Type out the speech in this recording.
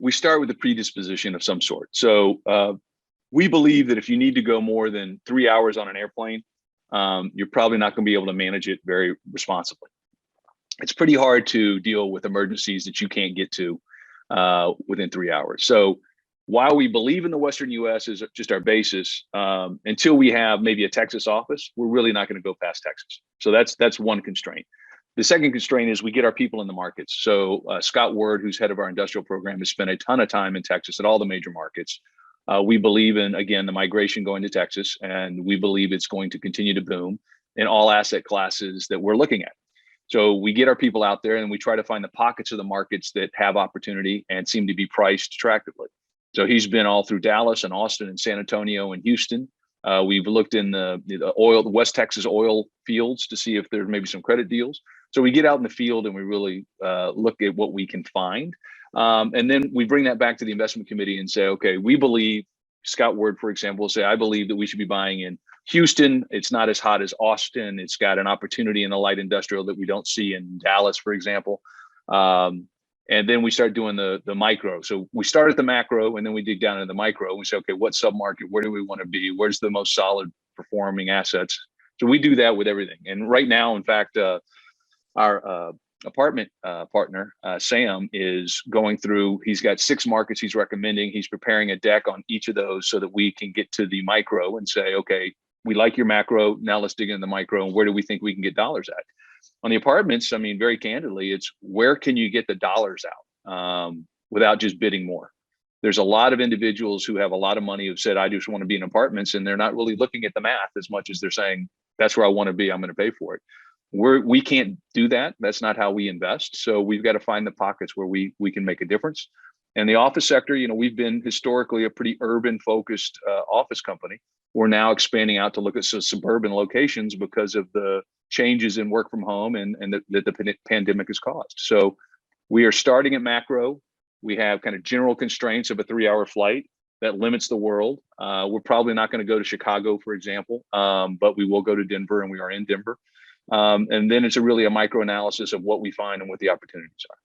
we start with a predisposition of some sort. So we believe that if you need to go more than 3 hours on an airplane, you're probably not going to be able to manage it very responsibly. It's pretty hard to deal with emergencies that you can't get to within 3 hours. So while we believe in the Western US is just our basis, until we have maybe a Texas office, we're really not going to go past Texas. So that's one constraint. The second constraint is we get our people in the markets. So Scott Word, who's head of our industrial program, has spent a ton of time in Texas at all the major markets. We believe in, again, the migration going to Texas, and we believe it's going to continue to boom in all asset classes that we're looking at. So we get our people out there and we try to find the pockets of the markets that have opportunity and seem to be priced attractively. So he's been all through Dallas and Austin and San Antonio and Houston. We've looked in the West Texas oil fields to see if there's maybe some credit deals. So we get out in the field and we really look at what we can find. And then we bring that back to the investment committee and say, okay, we believe, Scott Word, for example, will say, I believe that we should be buying in Houston. It's not as hot as Austin. It's got an opportunity in the light industrial that we don't see in Dallas, for example. And then we start doing the micro. So we start at the macro and then we dig down into the micro. We say, okay, what submarket? Where do we want to be? Where's the most solid performing assets? So we do that with everything. And right now, in fact, our apartment partner, Sam, is going through, he's got 6 markets he's recommending. He's preparing a deck on each of those so that we can get to the micro and say, okay, we like your macro. Now let's dig into the micro. And where do we think we can get dollars at? On the apartments, I mean, very candidly, it's where can you get the dollars out without just bidding more? There's a lot of individuals who have a lot of money who've said, I just want to be in apartments, and they're not really looking at the math as much as they're saying, that's where I want to be. I'm going to pay for it. We can't do that. That's not how we invest. So we've got to find the pockets where we can make a difference. And the office sector, you know, we've been historically a pretty urban focused office company. We're now expanding out to look at suburban locations because of the changes in work from home and that the pandemic has caused. So we are starting at macro. We have kind of general constraints of a 3-hour flight that limits the world. We're probably not going to go to Chicago, for example, but we will go to Denver, and we are in Denver. And then it's really a micro analysis of what we find and what the opportunities are.